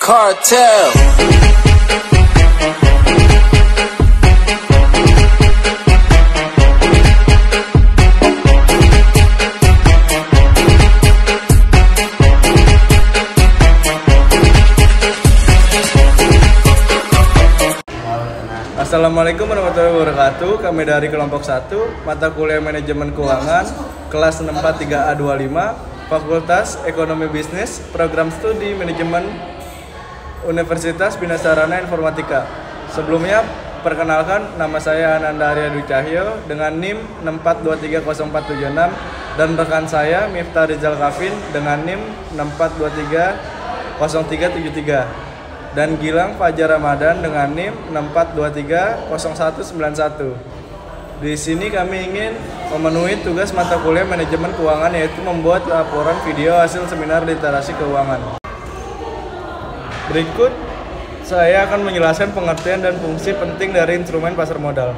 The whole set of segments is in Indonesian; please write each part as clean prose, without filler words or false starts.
Cartel. Assalamualaikum warahmatullahi wabarakatuh. Kami dari kelompok 1 mata kuliah manajemen keuangan kelas 63A25 Fakultas Ekonomi Bisnis Program Studi Manajemen Universitas Bina Sarana Informatika. Sebelumnya perkenalkan, nama saya Ananda Arya Dwi Cahyo dengan NIM 6423046 dan rekan saya Miftah Rizal Kafin dengan NIM 642300373 dan Gilang Fajar Ramadan dengan NIM 642300191. Di sini kami ingin memenuhi tugas mata kuliah manajemen keuangan, yaitu membuat laporan video hasil seminar literasi keuangan. Berikut saya akan menjelaskan pengertian dan fungsi penting dari instrumen pasar modal.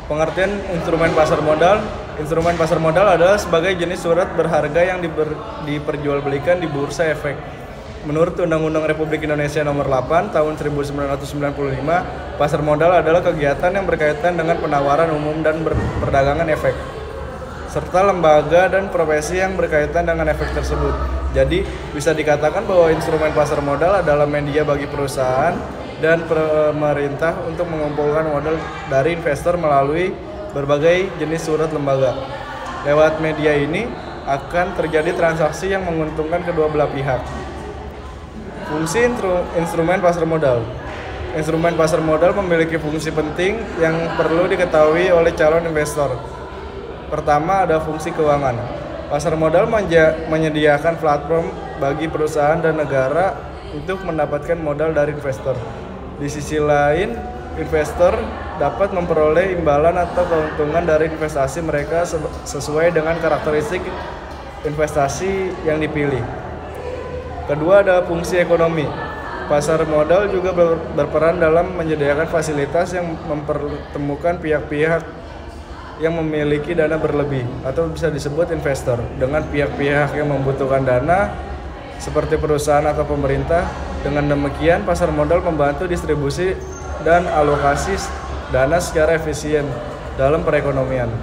Pengertian instrumen pasar modal. Instrumen pasar modal adalah sebagai jenis surat berharga yang diperjualbelikan di bursa efek. Menurut Undang-Undang Republik Indonesia Nomor 8 Tahun 1995, pasar modal adalah kegiatan yang berkaitan dengan penawaran umum dan perdagangan efek, serta lembaga dan profesi yang berkaitan dengan efek tersebut. Jadi, bisa dikatakan bahwa instrumen pasar modal adalah media bagi perusahaan dan pemerintah untuk mengumpulkan modal dari investor melalui berbagai jenis surat lembaga. Lewat media ini akan terjadi transaksi yang menguntungkan kedua belah pihak. Fungsi instrumen pasar modal. Instrumen pasar modal memiliki fungsi penting yang perlu diketahui oleh calon investor. Pertama, ada fungsi keuangan. Pasar modal menyediakan platform bagi perusahaan dan negara untuk mendapatkan modal dari investor. Di sisi lain, investor dapat memperoleh imbalan atau keuntungan dari investasi mereka sesuai dengan karakteristik investasi yang dipilih. Kedua, ada fungsi ekonomi. Pasar modal juga berperan dalam menyediakan fasilitas yang mempertemukan pihak-pihak yang memiliki dana berlebih atau bisa disebut investor dengan pihak-pihak yang membutuhkan dana seperti perusahaan atau pemerintah. Dengan demikian, pasar modal membantu distribusi dan alokasi dana secara efisien dalam perekonomian.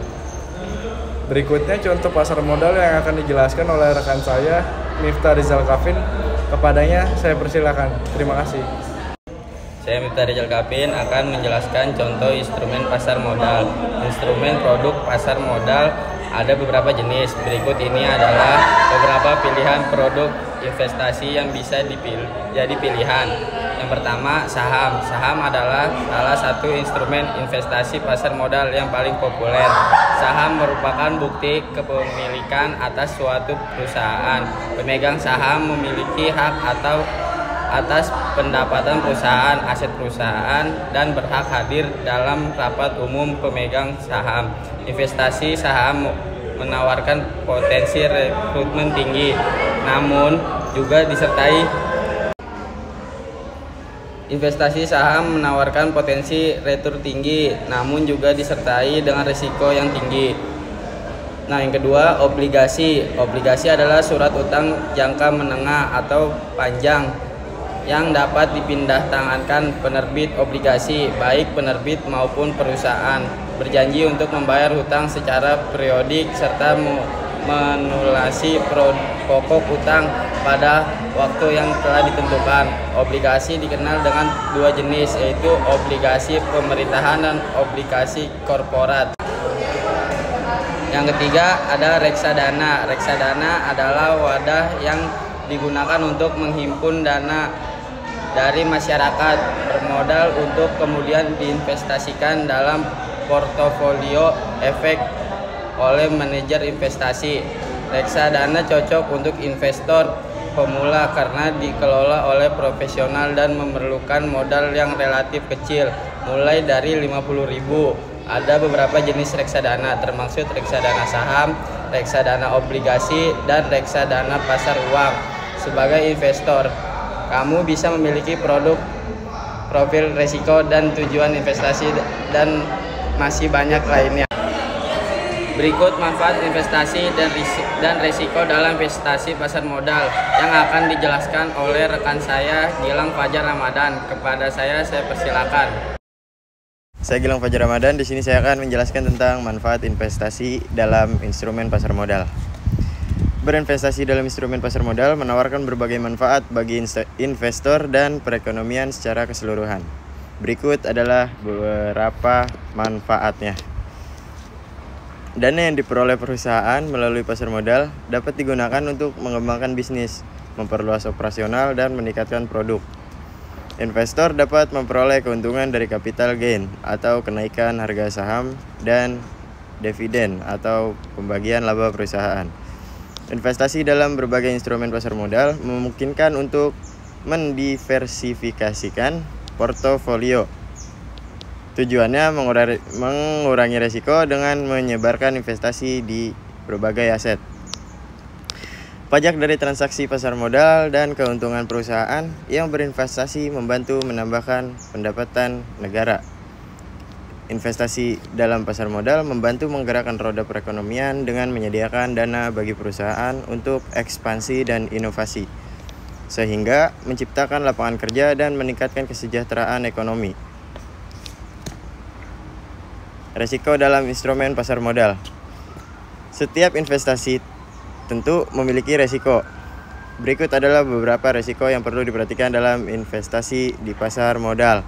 Berikutnya contoh pasar modal yang akan dijelaskan oleh rekan saya Miftah Rizal Kafin. Kepadanya saya persilakan. Terima kasih. Saya Miftah Rizal Kafin akan menjelaskan contoh instrumen pasar modal. Instrumen produk pasar modal ada beberapa jenis. Berikut ini adalah beberapa pilihan produk investasi yang bisa jadi pilihan. Yang pertama, saham. Saham adalah salah satu instrumen investasi pasar modal yang paling populer. Saham merupakan bukti kepemilikan atas suatu perusahaan. Pemegang saham memiliki hak atau atas pendapatan perusahaan, aset perusahaan, dan berhak hadir dalam rapat umum pemegang saham. Investasi saham menawarkan potensi rekrutmen tinggi, namun juga disertai investasi saham menawarkan potensi return tinggi, namun juga disertai dengan risiko yang tinggi. Nah, yang kedua, obligasi. Obligasi adalah surat utang jangka menengah atau panjang yang dapat dipindahtangankan penerbit obligasi, baik penerbit maupun perusahaan, berjanji untuk membayar hutang secara periodik serta menulasi pokok utang pada waktu yang telah ditentukan. Obligasi dikenal dengan dua jenis, yaitu obligasi pemerintahan dan obligasi korporat. Yang ketiga, ada reksadana. Reksadana adalah wadah yang digunakan untuk menghimpun dana dari masyarakat bermodal untuk kemudian diinvestasikan dalam portofolio efek oleh manajer investasi. Reksadana cocok untuk investor pemula karena dikelola oleh profesional dan memerlukan modal yang relatif kecil, mulai dari 50.000. Ada beberapa jenis reksadana, termasuk reksadana saham, reksadana obligasi, dan reksadana pasar uang. Sebagai investor, kamu bisa memiliki produk, profil risiko, dan tujuan investasi, dan masih banyak lainnya. Berikut manfaat investasi dan risiko dalam investasi pasar modal yang akan dijelaskan oleh rekan saya Gilang Fajar Ramadan. Kepada saya persilakan. Saya Gilang Fajar Ramadan. Di sini saya akan menjelaskan tentang manfaat investasi dalam instrumen pasar modal. Berinvestasi dalam instrumen pasar modal menawarkan berbagai manfaat bagi investor dan perekonomian secara keseluruhan. Berikut adalah beberapa manfaatnya. Dana yang diperoleh perusahaan melalui pasar modal dapat digunakan untuk mengembangkan bisnis, memperluas operasional, dan meningkatkan produk. Investor dapat memperoleh keuntungan dari capital gain atau kenaikan harga saham dan dividen atau pembagian laba perusahaan. Investasi dalam berbagai instrumen pasar modal memungkinkan untuk mendiversifikasikan portofolio. Tujuannya mengurangi risiko dengan menyebarkan investasi di berbagai aset. Pajak dari transaksi pasar modal dan keuntungan perusahaan yang berinvestasi membantu menambahkan pendapatan negara. Investasi dalam pasar modal membantu menggerakkan roda perekonomian dengan menyediakan dana bagi perusahaan untuk ekspansi dan inovasi, sehingga menciptakan lapangan kerja dan meningkatkan kesejahteraan ekonomi. Risiko dalam instrumen pasar modal. Setiap investasi tentu memiliki risiko. Berikut adalah beberapa risiko yang perlu diperhatikan dalam investasi di pasar modal.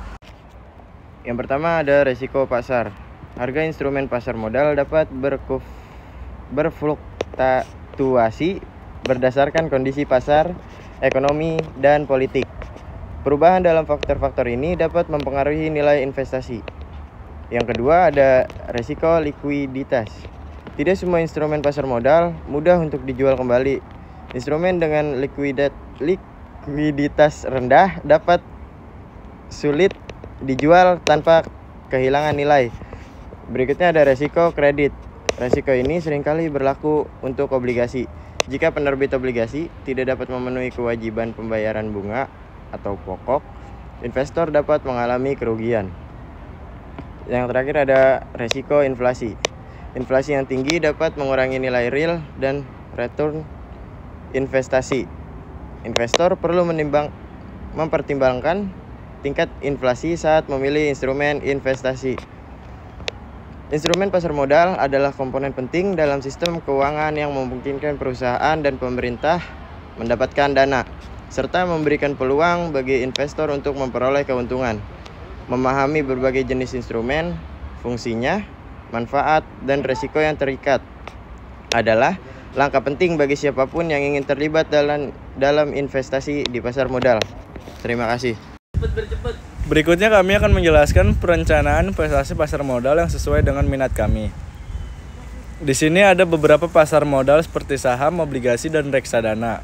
Yang pertama ada risiko pasar. Harga instrumen pasar modal dapat berfluktuasi berdasarkan kondisi pasar, ekonomi, dan politik. Perubahan dalam faktor-faktor ini dapat mempengaruhi nilai investasi. Yang kedua ada risiko likuiditas. Tidak semua instrumen pasar modal mudah untuk dijual kembali. Instrumen dengan likuiditas rendah dapat sulit dijual tanpa kehilangan nilai. Berikutnya ada risiko kredit. Risiko ini seringkali berlaku untuk obligasi. Jika penerbit obligasi tidak dapat memenuhi kewajiban pembayaran bunga atau pokok, investor dapat mengalami kerugian. Yang terakhir ada risiko inflasi. Inflasi yang tinggi dapat mengurangi nilai real dan return investasi. Investor perlu mempertimbangkan tingkat inflasi saat memilih instrumen investasi. Instrumen pasar modal adalah komponen penting dalam sistem keuangan yang memungkinkan perusahaan dan pemerintah mendapatkan dana, serta memberikan peluang bagi investor untuk memperoleh keuntungan. Memahami berbagai jenis instrumen, fungsinya, manfaat, dan risiko yang terikat adalah langkah penting bagi siapapun yang ingin terlibat dalam investasi di pasar modal. Terima kasih. Berikutnya kami akan menjelaskan perencanaan investasi pasar modal yang sesuai dengan minat kami. Di sini ada beberapa pasar modal seperti saham, obligasi, dan reksadana.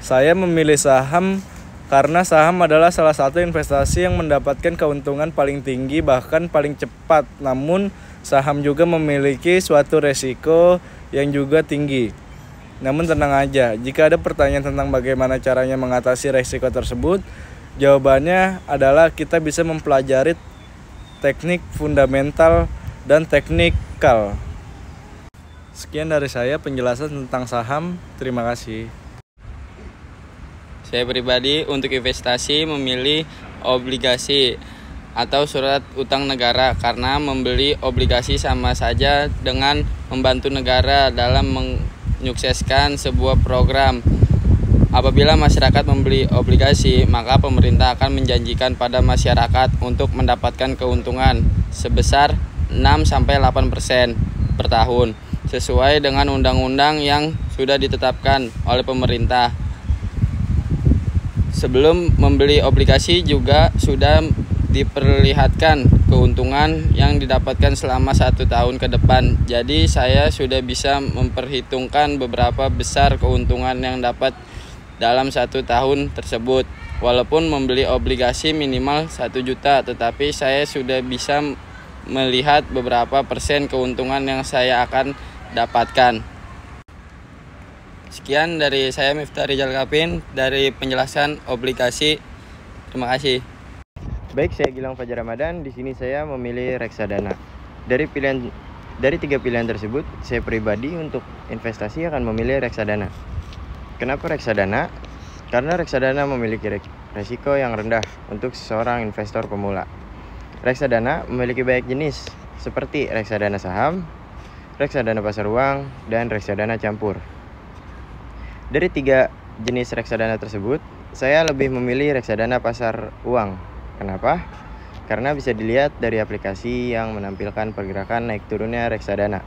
Saya memilih saham karena saham adalah salah satu investasi yang mendapatkan keuntungan paling tinggi bahkan paling cepat. Namun saham juga memiliki suatu resiko yang juga tinggi. Namun tenang aja, jika ada pertanyaan tentang bagaimana caranya mengatasi resiko tersebut, jawabannya adalah kita bisa mempelajari teknik fundamental dan teknikal. Sekian dari saya penjelasan tentang saham. Terima kasih. Saya pribadi untuk investasi memilih obligasi atau surat utang negara karena membeli obligasi sama saja dengan membantu negara dalam menyukseskan sebuah program. Apabila masyarakat membeli obligasi, maka pemerintah akan menjanjikan pada masyarakat untuk mendapatkan keuntungan sebesar 6-8% per tahun sesuai dengan undang-undang yang sudah ditetapkan oleh pemerintah. Sebelum membeli obligasi juga sudah diperlihatkan keuntungan yang didapatkan selama 1 tahun ke depan. Jadi saya sudah bisa memperhitungkan beberapa besar keuntungan yang dapat dalam 1 tahun tersebut. Walaupun membeli obligasi minimal 1 juta, tetapi saya sudah bisa melihat beberapa persen keuntungan yang saya akan dapatkan. Sekian dari saya Miftah Rizal Kapin dari penjelasan obligasi. Terima kasih. Baik, saya Gilang Fajar Ramadan. Di sini saya memilih reksadana. Dari pilihan Dari 3 pilihan tersebut, saya pribadi untuk investasi akan memilih reksadana. Kenapa reksadana? Karena reksadana memiliki resiko yang rendah untuk seorang investor pemula. Reksadana memiliki banyak jenis, seperti reksadana saham, reksadana pasar uang, dan reksadana campur. Dari 3 jenis reksadana tersebut, saya lebih memilih reksadana pasar uang. Kenapa? Karena bisa dilihat dari aplikasi yang menampilkan pergerakan naik turunnya reksadana.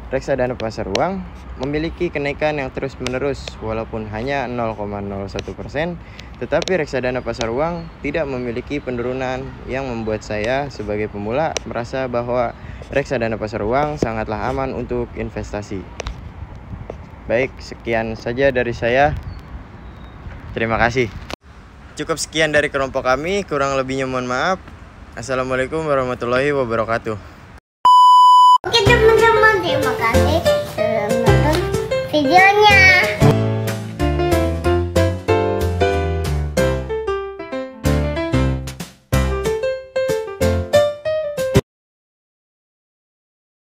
Reksadana pasar uang memiliki kenaikan yang terus-menerus walaupun hanya 0,01%, tetapi reksadana pasar uang tidak memiliki penurunan yang membuat saya sebagai pemula merasa bahwa reksadana pasar uang sangatlah aman untuk investasi. Baik, sekian saja dari saya. Terima kasih. Cukup sekian dari kelompok kami, kurang lebihnya mohon maaf. Assalamualaikum warahmatullahi wabarakatuh. Oke teman-teman, terima kasih sudah menonton videonya.